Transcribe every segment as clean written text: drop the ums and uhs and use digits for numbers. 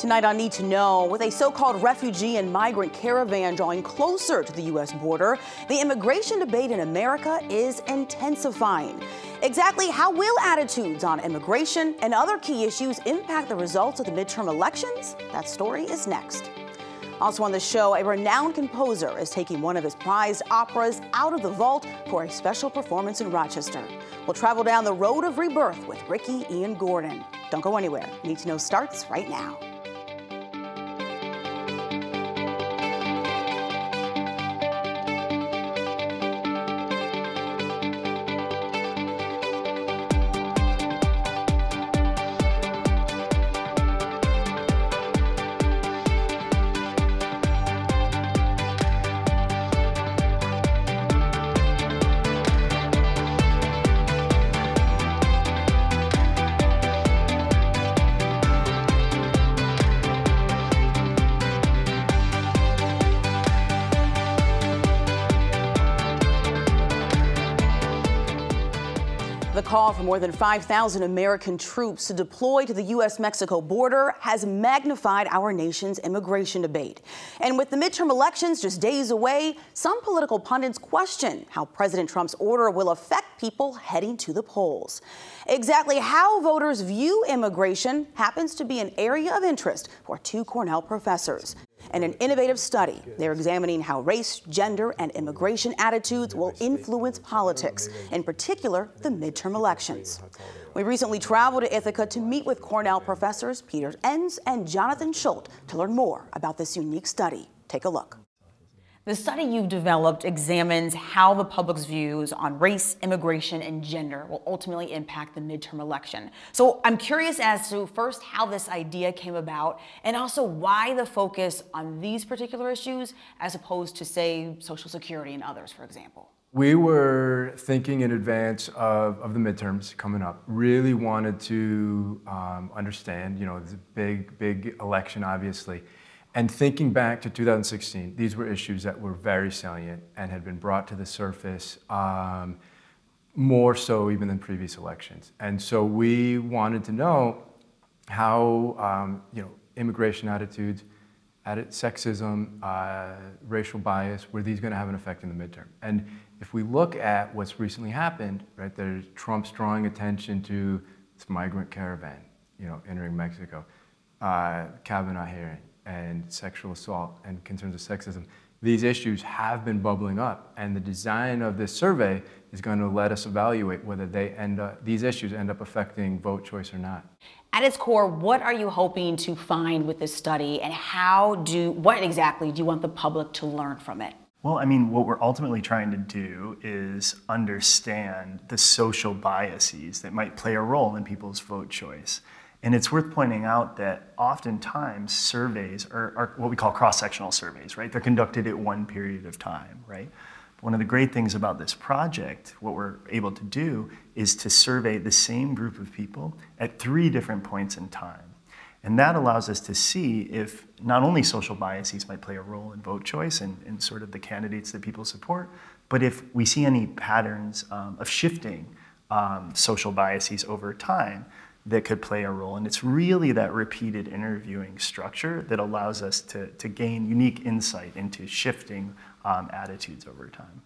Tonight on Need to Know, with a so-called refugee and migrant caravan drawing closer to the U.S. border, the immigration debate in America is intensifying. Exactly how will attitudes on immigration and other key issues impact the results of the midterm elections? That story is next. Also on the show, a renowned composer is taking one of his prized operas out of the vault for a special performance in Rochester. We'll travel down the road of rebirth with Ricky Ian Gordon. Don't go anywhere. Need to Know starts right now. The call for more than 5,000 American troops to deploy to the U.S.-Mexico border has magnified our nation's immigration debate. And with the midterm elections just days away, some political pundits question how President Trump's order will affect people heading to the polls. Exactly how voters view immigration happens to be an area of interest for two Cornell professors. In an innovative study, they're examining how race, gender, and immigration attitudes will influence politics, in particular, the midterm elections. We recently traveled to Ithaca to meet with Cornell professors Peter Enns and Jonathan Schultz to learn more about this unique study. Take a look. The study you've developed examines how the public's views on race, immigration, and gender will ultimately impact the midterm election. So I'm curious as to first how this idea came about and also why the focus on these particular issues as opposed to, say, Social Security and others, for example. We were thinking in advance of the midterms coming up, really wanted to understand, it's a big election, obviously. And thinking back to 2016, these were issues that were very salient and had been brought to the surface more so even than previous elections. And so we wanted to know how immigration attitudes, sexism, racial bias, were these going to have an effect in the midterm? And if we look at what's recently happened, right, there's Trump's drawing attention to this migrant caravan, entering Mexico, Kavanaugh hearing, and sexual assault and concerns of sexism. These issues have been bubbling up, and the design of this survey is going to let us evaluate whether these issues end up affecting vote choice or not. At its core, what are you hoping to find with this study, and what exactly do you want the public to learn from it? Well, what we're ultimately trying to do is understand the social biases that might play a role in people's vote choice. And it's worth pointing out that oftentimes surveys are what we call cross-sectional surveys, right? They're conducted at one period of time, right? One of the great things about this project, what we're able to do, is to survey the same group of people at 3 different points in time. And that allows us to see if not only social biases might play a role in vote choice and sort of the candidates that people support, but if we see any patterns of shifting social biases over time that could play a role. And it's really that repeated interviewing structure that allows us to gain unique insight into shifting attitudes over time.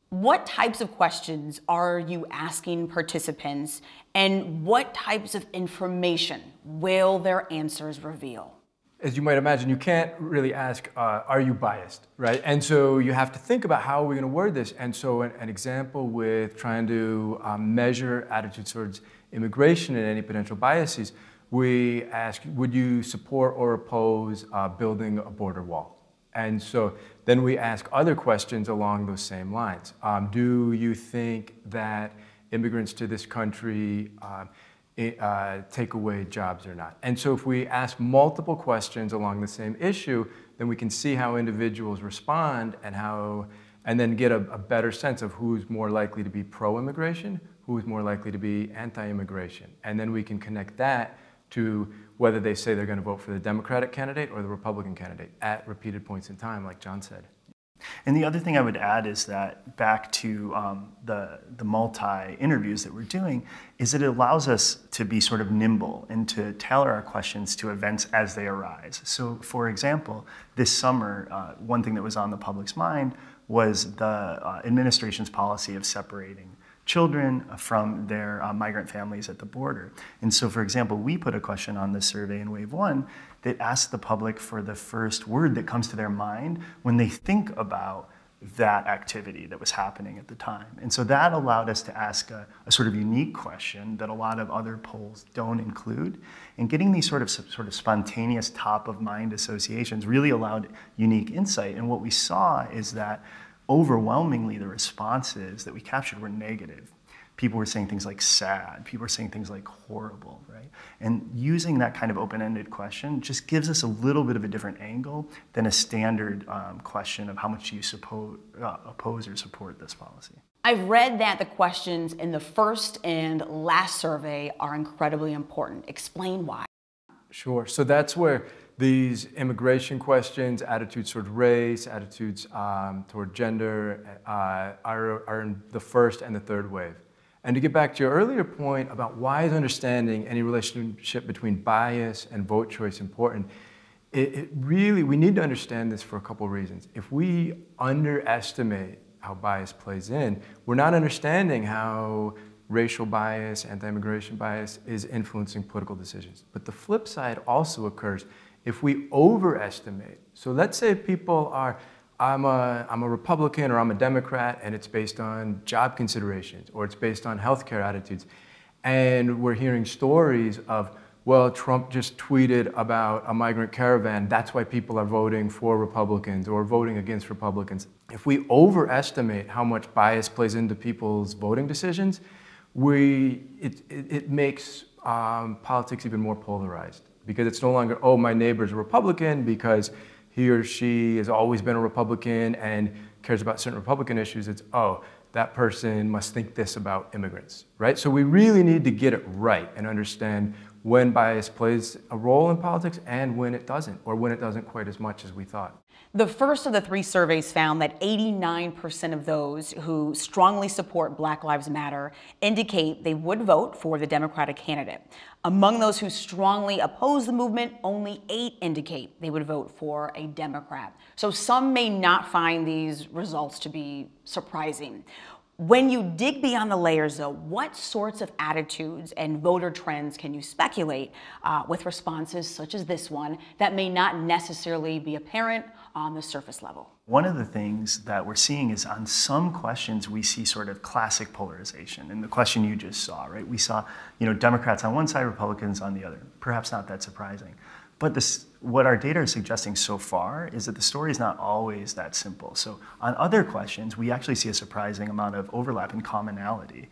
What types of questions are you asking participants, and what types of information will their answers reveal? As you might imagine, you can't really ask, are you biased, right? And so you have to think about how are we going to word this. And so an example with trying to measure attitudes towards immigration and any potential biases, we ask, would you support or oppose building a border wall? And so then we ask other questions along those same lines. Do you think that immigrants to this country take away jobs or not? And so if we ask multiple questions along the same issue, then we can see how individuals respond and then get a better sense of who's more likely to be pro-immigration, who's more likely to be anti-immigration. And then we can connect that to whether they say they're going to vote for the Democratic candidate or the Republican candidate at repeated points in time, like John said. And the other thing I would add is that back to the multi-interviews that we're doing, is that it allows us to be sort of nimble and to tailor our questions to events as they arise. So for example, this summer, one thing that was on the public's mind was the administration's policy of separating children from their migrant families at the border. And so, for example, we put a question on the survey in Wave 1 that asked the public for the first word that comes to their mind when they think about that activity that was happening at the time. And so that allowed us to ask a sort of unique question that a lot of other polls don't include. And getting these sort of spontaneous top-of-mind associations really allowed unique insight. And what we saw is that overwhelmingly, the responses that we captured were negative. People were saying things like sad, people were saying things like horrible, right? And using that kind of open-ended question just gives us a little bit of a different angle than a standard question of how much do you oppose or support this policy. I've read that the questions in the first and last survey are incredibly important. Explain why. Sure. So that's where these immigration questions, attitudes toward race, attitudes toward gender are in the first and the third wave. And to get back to your earlier point about why is understanding any relationship between bias and vote choice important, we need to understand this for a couple of reasons. If we underestimate how bias plays in, we're not understanding how racial bias, anti-immigration bias is influencing political decisions. But the flip side also occurs if we overestimate. So let's say people are, I'm a Republican or I'm a Democrat, and it's based on job considerations or it's based on healthcare attitudes. And we're hearing stories of, well, Trump just tweeted about a migrant caravan, that's why people are voting for Republicans or voting against Republicans. If we overestimate how much bias plays into people's voting decisions, it makes politics even more polarized, because it's no longer, oh, my neighbor's a Republican because he or she has always been a Republican and cares about certain Republican issues. It's, oh, that person must think this about immigrants, right? So we really need to get it right and understand when bias plays a role in politics and when it doesn't, or when it doesn't quite as much as we thought. The first of the three surveys found that 89% of those who strongly support Black Lives Matter indicate they would vote for the Democratic candidate. Among those who strongly oppose the movement, only 8 indicate they would vote for a Democrat. So some may not find these results to be surprising. When you dig beyond the layers, though, what sorts of attitudes and voter trends can you speculate with responses such as this one that may not necessarily be apparent on the surface level? One of the things that we're seeing is on some questions we see sort of classic polarization. And the question you just saw, right? We saw, Democrats on one side, Republicans on the other. Perhaps not that surprising. But what our data are suggesting so far is that the story is not always that simple. So on other questions, we actually see a surprising amount of overlap and commonality.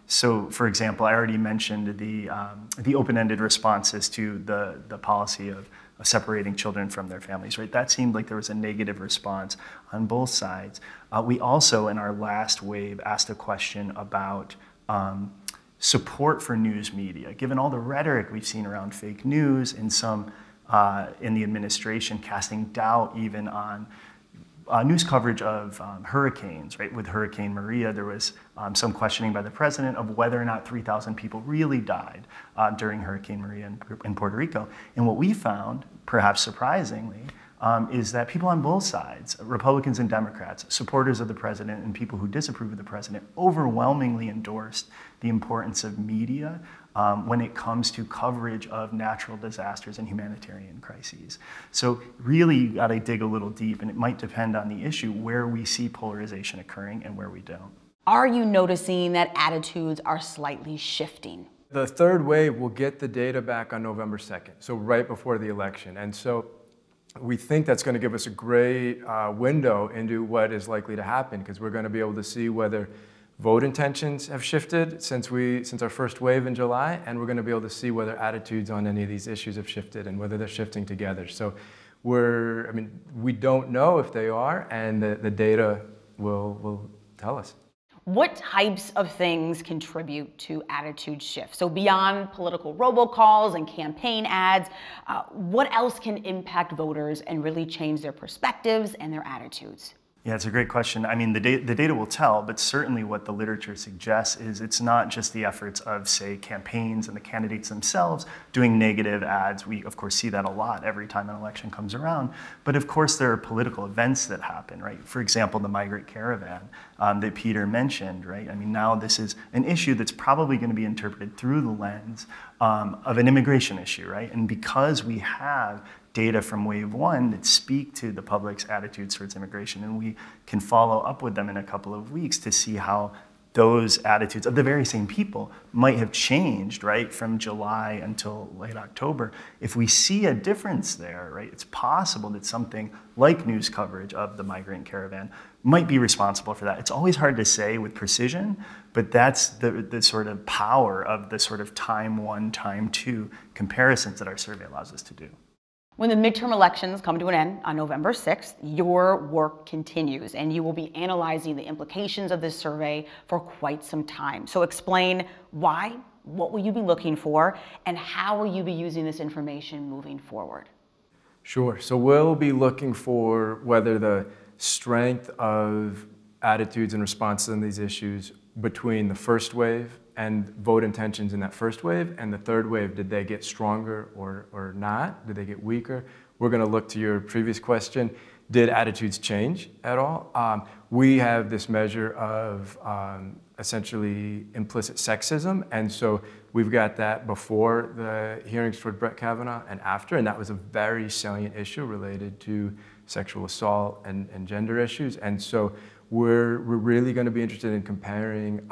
So for example, I already mentioned the open-ended responses to the policy of separating children from their families, right? That seemed like there was a negative response on both sides. We also, in our last wave, asked a question about support for news media. Given all the rhetoric we've seen around fake news and some in the administration casting doubt even on news coverage of hurricanes, right? With Hurricane Maria, there was some questioning by the president of whether or not 3,000 people really died during Hurricane Maria in Puerto Rico. And what we found, perhaps surprisingly, is that people on both sides, Republicans and Democrats, supporters of the president and people who disapprove of the president, overwhelmingly endorsed the importance of media when it comes to coverage of natural disasters and humanitarian crises. So really, you gotta dig a little deep, and it might depend on the issue where we see polarization occurring and where we don't. Are you noticing that attitudes are slightly shifting? The third wave will get the data back on November 2nd, so right before the election. And so we think that's going to give us a great window into what is likely to happen, because we're going to be able to see whether vote intentions have shifted since our first wave in July, and we're going to be able to see whether attitudes on any of these issues have shifted and whether they're shifting together. So we don't know if they are, and the data will tell us. What types of things contribute to attitude shifts? So beyond political robocalls and campaign ads, what else can impact voters and really change their perspectives and their attitudes? Yeah, it's a great question. I mean, the data will tell, but certainly what the literature suggests is it's not just the efforts of, say, campaigns and the candidates themselves doing negative ads. We, of course, see that a lot every time an election comes around. But, of course, there are political events that happen, right? For example, the migrant caravan that Peter mentioned, right? I mean, now this is an issue that's probably going to be interpreted through the lens of an immigration issue, right? And because we have data from wave one that speak to the public's attitudes towards immigration, and we can follow up with them in a couple of weeks to see how those attitudes of the very same people might have changed, right, from July until late October. If we see a difference there, right, it's possible that something like news coverage of the migrant caravan might be responsible for that. It's always hard to say with precision, but that's the sort of power of the sort of time one, time two comparisons that our survey allows us to do. When the midterm elections come to an end on November 6th, your work continues and you will be analyzing the implications of this survey for quite some time. So explain why, what will you be looking for, and how will you be using this information moving forward? Sure. So we'll be looking for whether the strength of attitudes and responses on these issues between the first wave and vote intentions in that first wave and the third wave, did they get stronger or not? Did they get weaker? We're going to look to your previous question. Did attitudes change at all? We have this measure of essentially implicit sexism, and so we've got that before the hearings toward Brett Kavanaugh and after, and that was a very salient issue related to sexual assault and gender issues. And so we're really going to be interested in comparing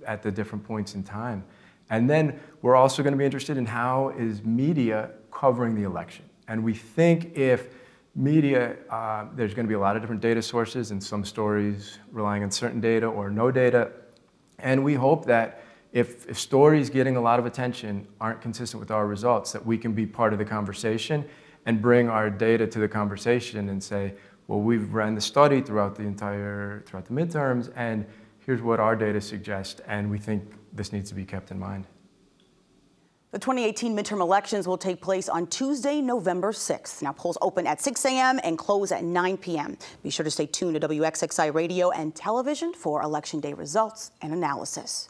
at the different points in time. And then we're also going to be interested in how is media covering the election. And we think if media, there's going to be a lot of different data sources and some stories relying on certain data or no data. And we hope that if stories getting a lot of attention aren't consistent with our results, that we can be part of the conversation and bring our data to the conversation and say, well, we've ran the study throughout the midterms, and here's what our data suggests, and we think this needs to be kept in mind. The 2018 midterm elections will take place on Tuesday, November 6th. Now, polls open at 6 a.m. and close at 9 p.m. Be sure to stay tuned to WXXI Radio and television for Election Day results and analysis.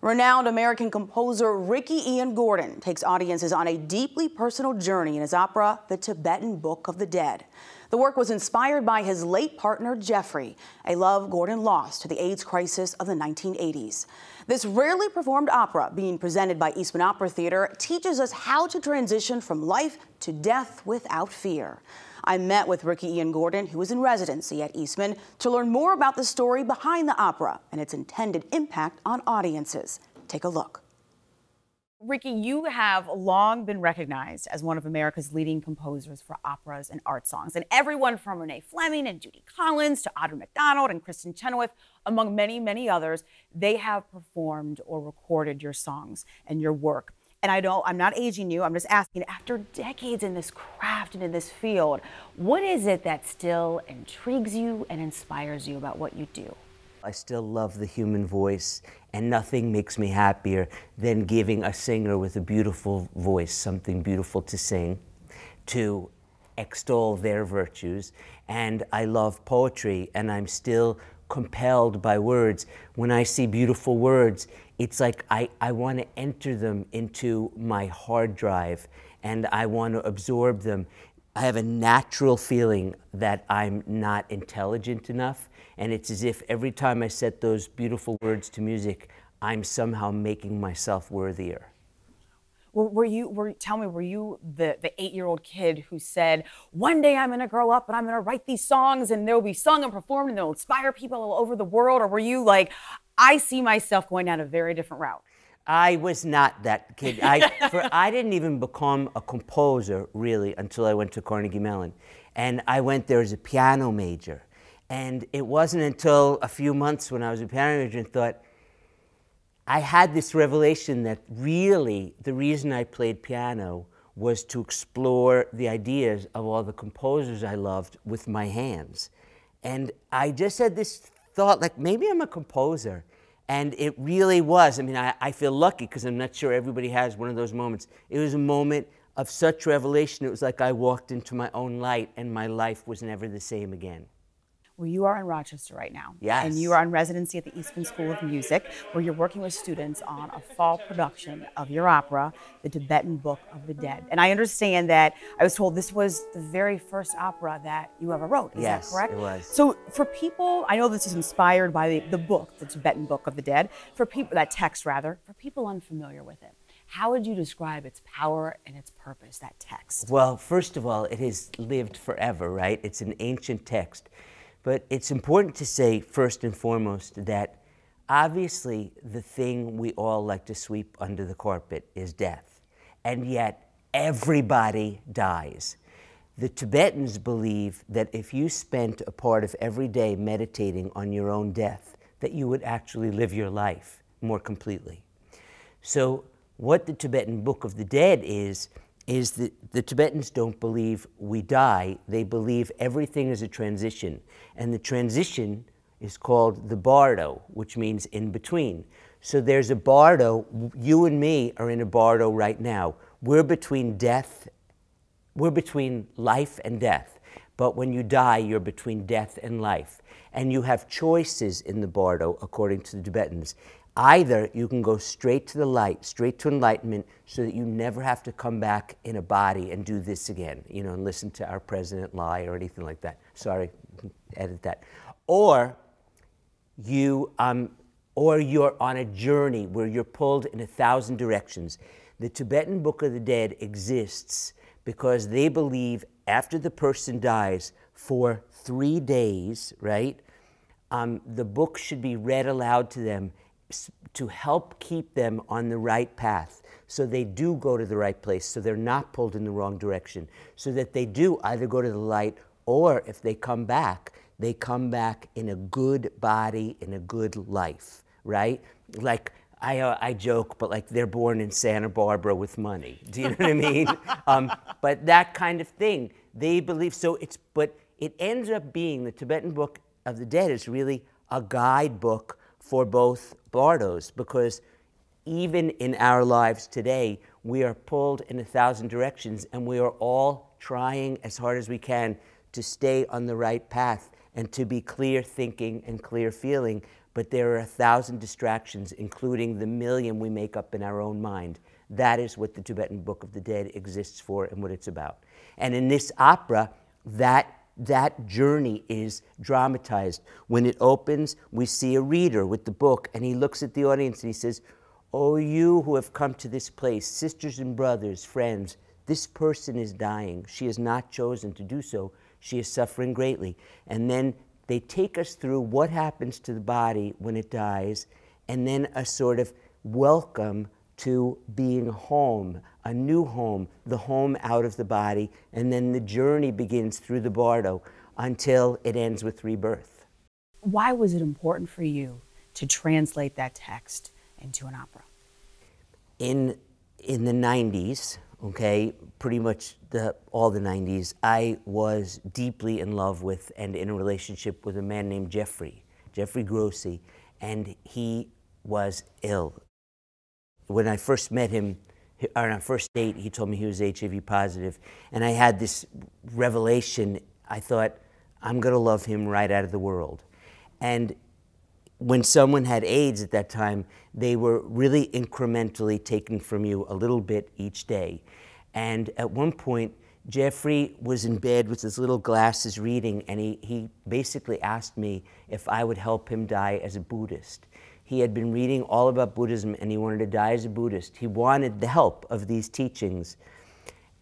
Renowned American composer Ricky Ian Gordon takes audiences on a deeply personal journey in his opera, The Tibetan Book of the Dead. The work was inspired by his late partner, Jeffrey, a love Gordon lost to the AIDS crisis of the 1980s. This rarely performed opera, being presented by Eastman Opera Theater, teaches us how to transition from life to death without fear. I met with Ricky Ian Gordon, who was in residency at Eastman, to learn more about the story behind the opera and its intended impact on audiences. Take a look. Ricky, you have long been recognized as one of America's leading composers for operas and art songs. And everyone from Renee Fleming and Judy Collins to Audra McDonald and Kristen Chenoweth, among many, many others, they have performed or recorded your songs and your work. And I'm not aging you, I'm just asking, after decades in this craft and in this field, what is it that still intrigues you and inspires you about what you do? I still love the human voice, and nothing makes me happier than giving a singer with a beautiful voice something beautiful to sing, to extol their virtues. And I love poetry, and I'm still compelled by words. When I see beautiful words, it's like I want to enter them into my hard drive, and I want to absorb them. I have a natural feeling that I'm not intelligent enough, and it's as if every time I set those beautiful words to music, I'm somehow making myself worthier. Well, were you the 8-year-old kid who said, one day I'm gonna grow up and I'm gonna write these songs and they'll be sung and performed and they'll inspire people all over the world? Or were you like, I see myself going down a very different route? I was not that kid. I didn't even become a composer, really, until I went to Carnegie Mellon. And I went there as a piano major. And it wasn't until a few months when I was a piano major and thought, I had this revelation that really the reason I played piano was to explore the ideas of all the composers I loved with my hands. And I just had this thought, like, maybe I'm a composer. And it really was. I mean, I feel lucky because I'm not sure everybody has one of those moments. It was a moment of such revelation, it was like I walked into my own light and my life was never the same again. Well, you are in Rochester right now. Yes. And you are on residency at the Eastman School of Music, where you're working with students on a fall production of your opera, The Tibetan Book of the Dead. And I understand that I was told this was the very first opera that you ever wrote. Is that correct? Yes, it was. So for people, I know this is inspired by the book, The Tibetan Book of the Dead, for people, that text rather, for people unfamiliar with it. How would you describe its power and its purpose, that text? Well, first of all, it has lived forever, right? It's an ancient text. But it's important to say, first and foremost, that obviously the thing we all like to sweep under the carpet is death. And yet, everybody dies. The Tibetans believe that if you spent a part of every day meditating on your own death, that you would actually live your life more completely. So what the Tibetan Book of the Dead is that the Tibetans don't believe we die. They believe everything is a transition. And the transition is called the bardo, which means in between. So there's a bardo. You and me are in a bardo right now. We're between death, we're between life and death. But when you die, you're between death and life. And you have choices in the bardo, according to the Tibetans. Either you can go straight to the light, straight to enlightenment, so that you never have to come back in a body and do this again, you know, and listen to our president lie or anything like that. Sorry, edit that. Or you're on a journey where you're pulled in 1,000 directions. The Tibetan Book of the Dead exists because they believe after the person dies for 3 days, right, the book should be read aloud to them to help keep them on the right path, so they do go to the right place, so they're not pulled in the wrong direction, so that they do either go to the light, or if they come back in a good body, in a good life, right? Like, I joke, but like they're born in Santa Barbara with money. Do you know what I mean? But that kind of thing, they believe. So but it ends up being, the Tibetan Book of the Dead is really a guidebook for both bardos, because even in our lives today, we are pulled in 1,000 directions, and we are all trying as hard as we can to stay on the right path and to be clear thinking and clear feeling. But there are 1,000 distractions, including the million we make up in our own mind. That is what the Tibetan Book of the Dead exists for and what it's about. And in this opera, that journey is dramatized. When it opens, we see a reader with the book, and he looks at the audience and he says, "Oh, you who have come to this place, sisters and brothers, friends, this person is dying. She has not chosen to do so. She is suffering greatly." And then they take us through what happens to the body when it dies, and then a sort of welcome to being home, a new home, the home out of the body, and then the journey begins through the bardo until it ends with rebirth. Why was it important for you to translate that text into an opera? In the 90s, okay, pretty much all the 90s, I was deeply in love with and in a relationship with a man named Jeffrey Grossi, and he was ill. When I first met him, on our first date, he told me he was HIV positive, and I had this revelation. I thought, I'm going to love him right out of the world. And when someone had AIDS at that time, they were really incrementally taken from you a little bit each day. And at one point, Jeffrey was in bed with his little glasses reading, and he basically asked me if I would help him die as a Buddhist. He had been reading all about Buddhism, and he wanted to die as a Buddhist. He wanted the help of these teachings.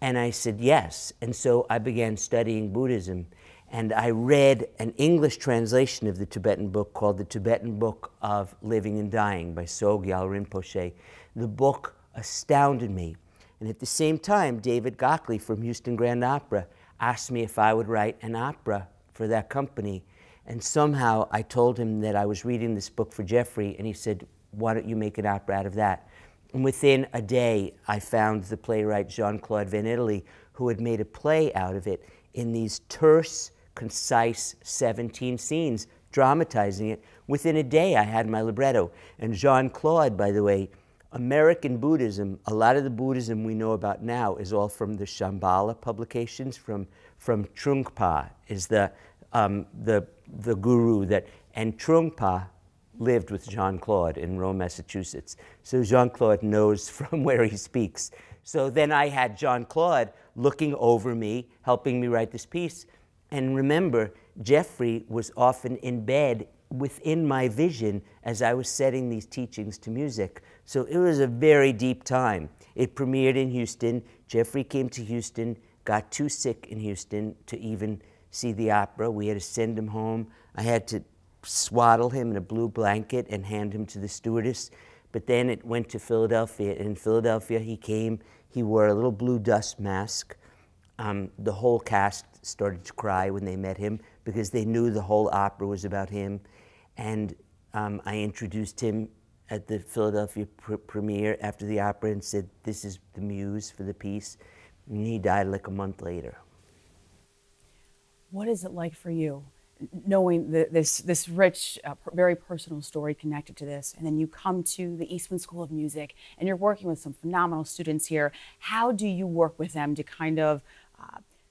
And I said yes. And so I began studying Buddhism. And I read an English translation of the Tibetan book called The Tibetan Book of Living and Dying by Sogyal Rinpoche. The book astounded me. And at the same time, David Gockley from Houston Grand Opera asked me if I would write an opera for that company. And somehow I told him that I was reading this book for Jeffrey, and he said, "Why don't you make an opera out of that?" And within a day, I found the playwright Jean-Claude Van Italy, who had made a play out of it in these terse, concise 17 scenes, dramatizing it. Within a day, I had my libretto. And Jean-Claude, by the way, American Buddhism, a lot of the Buddhism we know about now is all from the Shambhala publications, from Trungpa is the guru that, and Trungpa lived with Jean-Claude in Rome, Massachusetts. So Jean-Claude knows from where he speaks. So then I had Jean-Claude looking over me, helping me write this piece. And remember, Jeffrey was often in bed within my vision as I was setting these teachings to music. So it was a very deep time. It premiered in Houston. Jeffrey came to Houston, got too sick in Houston to even see the opera. We had to send him home. I had to swaddle him in a blue blanket and hand him to the stewardess. But then it went to Philadelphia. In Philadelphia, he came. He wore a little blue dust mask. The whole cast started to cry when they met him because they knew the whole opera was about him. And I introduced him at the Philadelphia premiere after the opera and said, this is the muse for the piece. And he died like a month later. What is it like for you, knowing this rich, very personal story connected to this, and then you come to the Eastman School of Music and you're working with some phenomenal students here. How do you work with them to kind of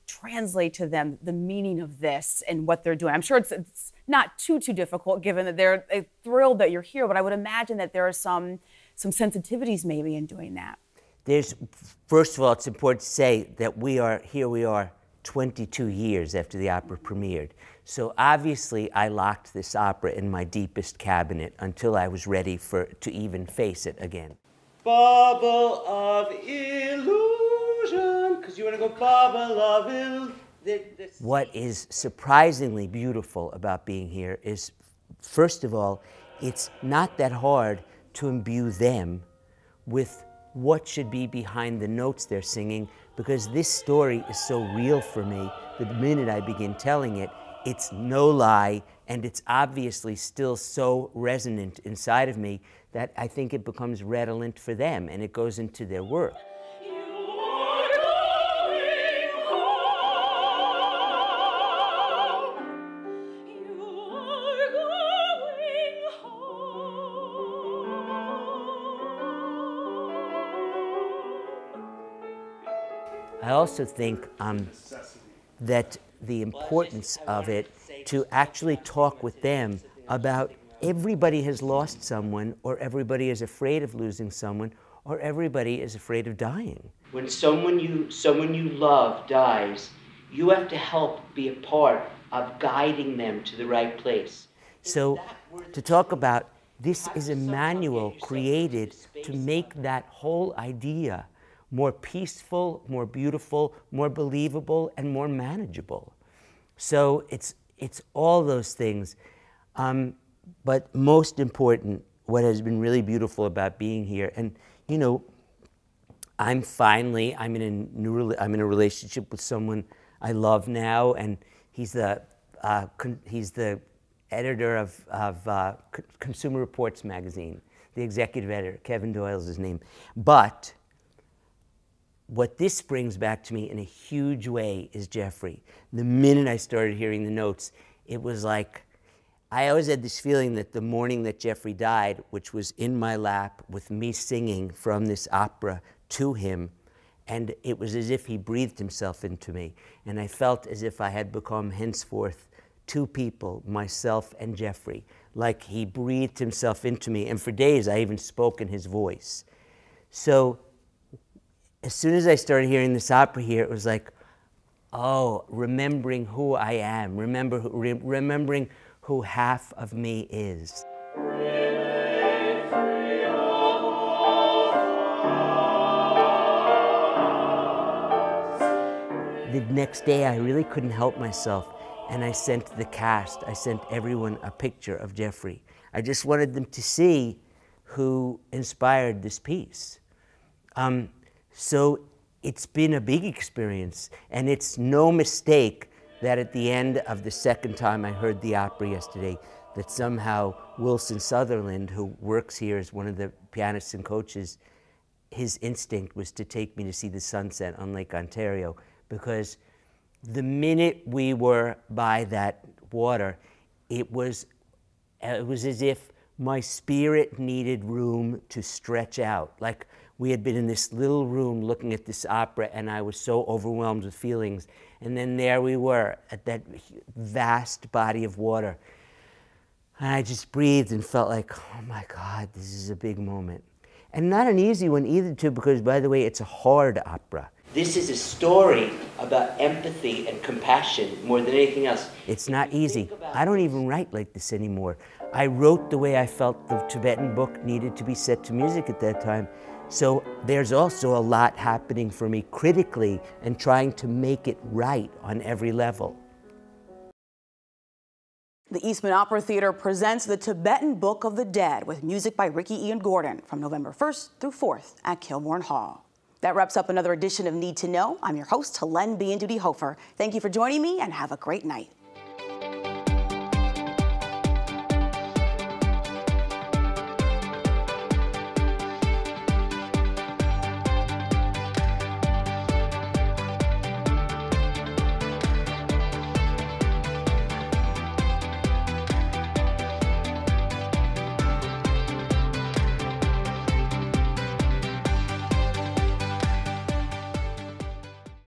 translate to them the meaning of this and what they're doing? I'm sure it's not too difficult given that they're thrilled that you're here, but I would imagine that there are some sensitivities maybe in doing that. First of all, it's important to say that here we are 22 years after the opera premiered. So obviously I locked this opera in my deepest cabinet until I was ready to even face it again. Bubble of illusion, because you want to go bubble of illusion. What is surprisingly beautiful about being here is, first of all, it's not that hard to imbue them with what should be behind the notes they're singing, because this story is so real for me that the minute I begin telling it, it's no lie, and it's obviously still so resonant inside of me that I think it becomes redolent for them, and it goes into their work. I also think that the importance of it to actually talk with them about everybody has lost someone, or everybody is afraid of losing someone, or everybody is afraid of dying. When someone you love dies, you have to help be a part of guiding them to the right place. So to talk about this is a manual created to make that whole idea more peaceful, more beautiful, more believable, and more manageable. So it's all those things. But most important, what has been really beautiful about being here, and you know, I'm in a relationship with someone I love now, and he's the editor of Consumer Reports magazine, the executive editor. Kevin Doyle is his name. But what this brings back to me in a huge way is Jeffrey. The minute I started hearing the notes, it was like, I always had this feeling that the morning that Jeffrey died, which was in my lap with me singing from this opera to him, and it was as if he breathed himself into me. And I felt as if I had become henceforth two people, myself and Jeffrey, like he breathed himself into me. And for days, I even spoke in his voice. So as soon as I started hearing this opera here, it was like, oh, remembering who I am, remembering who half of me is. The next day, I really couldn't help myself, and I sent the cast, I sent everyone a picture of Jeffrey. I just wanted them to see who inspired this piece. So it's been a big experience, and it's no mistake that at the end of the second time I heard the opera yesterday, that somehow Wilson Sutherland, who works here as one of the pianists and coaches, his instinct was to take me to see the sunset on Lake Ontario, because the minute we were by that water, it was as if My spirit needed room to stretch out. Like we had been in this little room looking at this opera, and I was so overwhelmed with feelings. And then there we were at that vast body of water. And I just breathed and felt like, oh my God, this is a big moment. And not an easy one either, too, because, by the way, it's a hard opera. This is a story about empathy and compassion more than anything else. It's not easy. I don't even write like this anymore. I wrote the way I felt the Tibetan book needed to be set to music at that time. So there's also a lot happening for me critically and trying to make it right on every level. The Eastman Opera Theater presents the Tibetan Book of the Dead with music by Ricky Ian Gordon from November 1st through 4th at Kilbourne Hall. That wraps up another edition of Need to Know. I'm your host, Helene Bianduti Hofer. Thank you for joining me and have a great night.